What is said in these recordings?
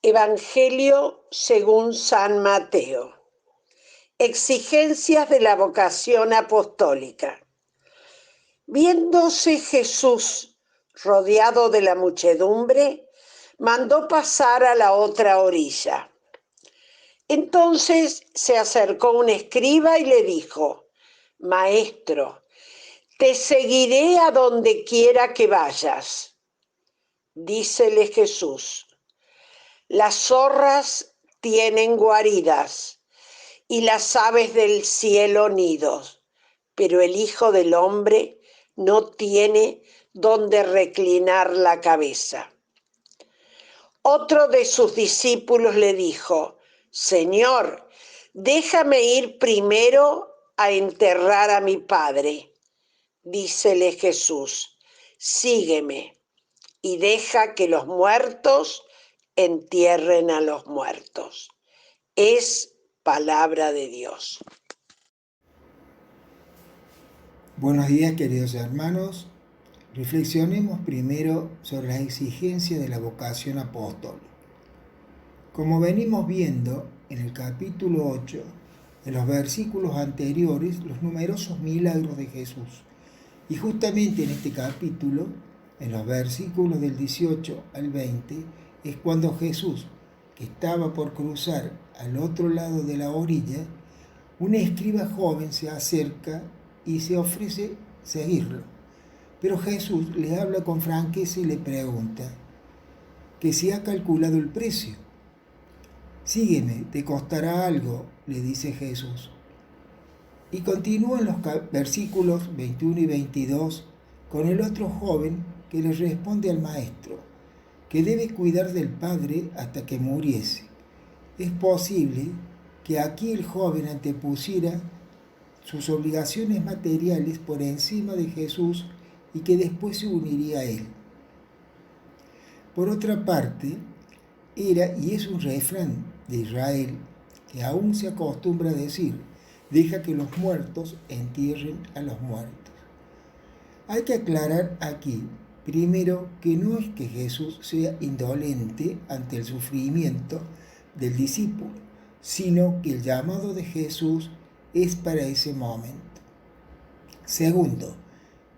Evangelio según San Mateo. Exigencias de la vocación apostólica. Viéndose Jesús rodeado de la muchedumbre, mandó pasar a la otra orilla. Entonces se acercó un escriba y le dijo: Maestro, te seguiré a donde quiera que vayas. Dícele Jesús: Las zorras tienen guaridas y las aves del cielo nidos, pero el Hijo del Hombre no tiene donde reclinar la cabeza. Otro de sus discípulos le dijo: Señor, déjame ir primero a enterrar a mi padre. Dícele Jesús: Sígueme y deja que los muertos entierren a los muertos. Es palabra de Dios. Buenos días, queridos hermanos. Reflexionemos primero sobre las exigencias de la vocación apostólica. Como venimos viendo en el capítulo 8, en los versículos anteriores, los numerosos milagros de Jesús. Y justamente en este capítulo, en los versículos del 18 al 20, es cuando Jesús, que estaba por cruzar al otro lado de la orilla, un escriba joven se acerca y se ofrece seguirlo. Pero Jesús le habla con franqueza y le pregunta que si ha calculado el precio. Sígueme, te costará algo, le dice Jesús. Y continúa en los versículos 21 y 22 con el otro joven que le responde al maestro que debe cuidar del padre hasta que muriese. Es posible que aquí el joven antepusiera sus obligaciones materiales por encima de Jesús y que después se uniría a él. Por otra parte, era y es un refrán de Israel que aún se acostumbra a decir: deja que los muertos entierren a los muertos. Hay que aclarar aquí, primero, que no es que Jesús sea indolente ante el sufrimiento del discípulo, sino que el llamado de Jesús es para ese momento. Segundo,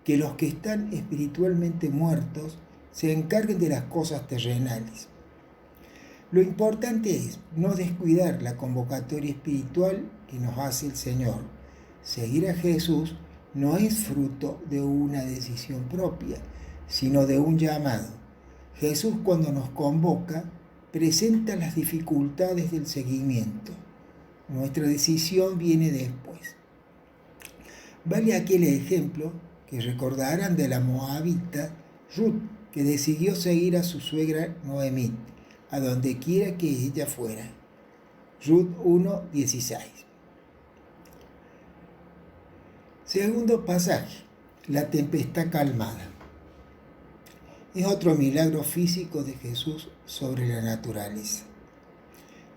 que los que están espiritualmente muertos se encarguen de las cosas terrenales. Lo importante es no descuidar la convocatoria espiritual que nos hace el Señor. Seguir a Jesús no es fruto de una decisión propia, sino de un llamado. Jesús, cuando nos convoca, presenta las dificultades del seguimiento. Nuestra decisión viene después. Vale aquel ejemplo que recordarán de la moabita Ruth, que decidió seguir a su suegra Noemí, a donde quiera que ella fuera. Ruth 1:16. Segundo pasaje, la tempestad calmada. Es otro milagro físico de Jesús sobre la naturaleza.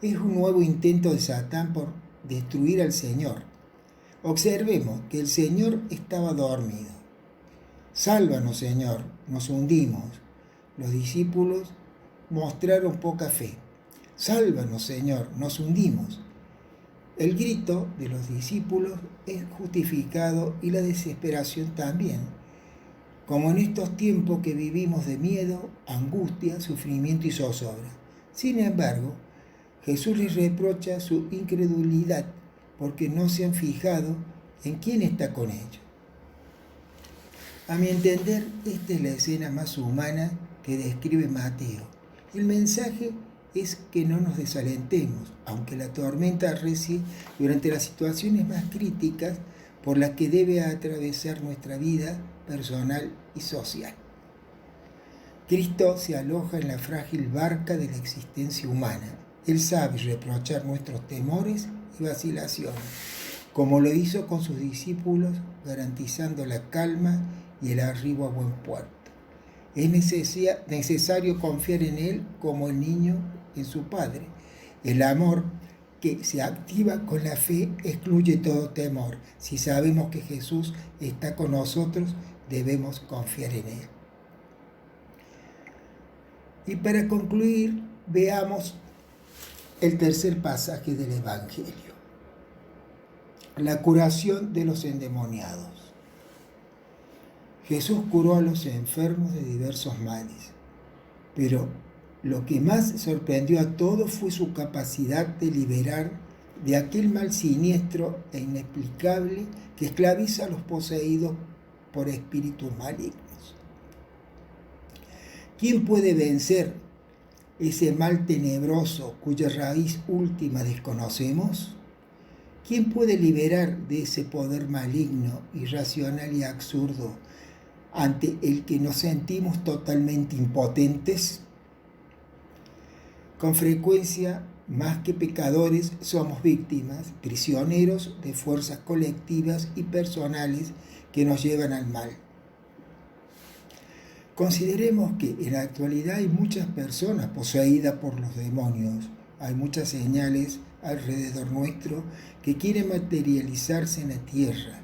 Es un nuevo intento de Satán por destruir al Señor. Observemos que el Señor estaba dormido. Sálvanos, Señor, nos hundimos. Los discípulos mostraron poca fe. Sálvanos, Señor, nos hundimos. El grito de los discípulos es justificado y la desesperación también, como en estos tiempos que vivimos de miedo, angustia, sufrimiento y zozobra. Sin embargo, Jesús les reprocha su incredulidad porque no se han fijado en quién está con ellos. A mi entender, esta es la escena más humana que describe Mateo. El mensaje es que no nos desalentemos, aunque la tormenta arrecie durante las situaciones más críticas por las que debe atravesar nuestra vida personal y social. Cristo se aloja en la frágil barca de la existencia humana. Él sabe reprochar nuestros temores y vacilaciones, como lo hizo con sus discípulos, garantizando la calma y el arribo a buen puerto. Es necesario confiar en Él como el niño en su Padre. El amor que se activa con la fe excluye todo temor. Si sabemos que Jesús está con nosotros, debemos confiar en Él. Y para concluir, Veamos el tercer pasaje del Evangelio. La curación de los endemoniados. Jesús curó a los enfermos de diversos males, pero lo que más sorprendió a todos fue su capacidad de liberar de aquel mal siniestro e inexplicable que esclaviza a los poseídos por espíritus malignos. ¿Quién puede vencer ese mal tenebroso cuya raíz última desconocemos? ¿Quién puede liberar de ese poder maligno, irracional y absurdo ante el que nos sentimos totalmente impotentes? Con frecuencia, más que pecadores, somos víctimas, prisioneros de fuerzas colectivas y personales que nos llevan al mal. Consideremos que en la actualidad hay muchas personas poseídas por los demonios. Hay muchas señales alrededor nuestro que quieren materializarse en la tierra.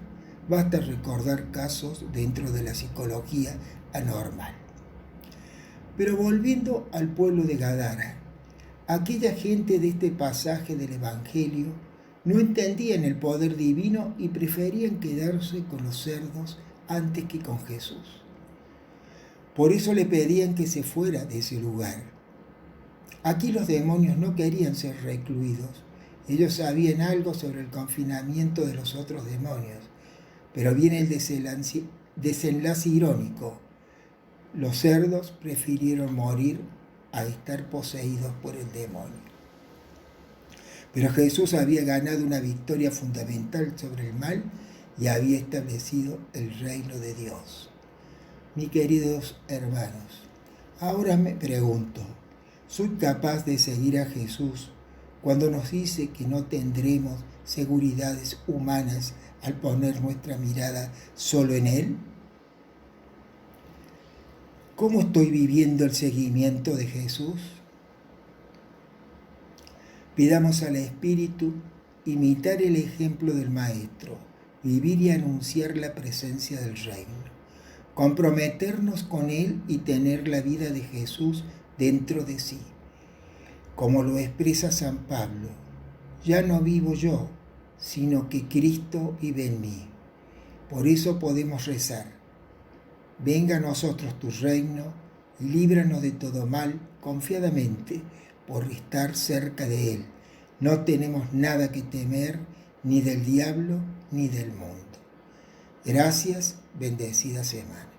Basta recordar casos dentro de la psicología anormal. Pero volviendo al pueblo de Gadara, aquella gente de este pasaje del Evangelio no entendían el poder divino y preferían quedarse con los cerdos antes que con Jesús. Por eso le pedían que se fuera de ese lugar. Aquí los demonios no querían ser recluidos. Ellos sabían algo sobre el confinamiento de los otros demonios. Pero viene el desenlace irónico. Los cerdos prefirieron morir a estar poseídos por el demonio. Pero Jesús había ganado una victoria fundamental sobre el mal y había establecido el reino de Dios. Mis queridos hermanos, ahora me pregunto, ¿soy capaz de seguir a Jesús cuando nos dice que no tendremos seguridades humanas al poner nuestra mirada solo en Él? ¿Cómo estoy viviendo el seguimiento de Jesús? Pidamos al Espíritu imitar el ejemplo del Maestro, vivir y anunciar la presencia del Reino, comprometernos con Él y tener la vida de Jesús dentro de sí. Como lo expresa San Pablo, ya no vivo yo, sino que Cristo vive en mí. Por eso podemos rezar: venga a nosotros tu reino y líbranos de todo mal confiadamente por estar cerca de Él. No tenemos nada que temer ni del diablo ni del mundo. Gracias, bendecida semana.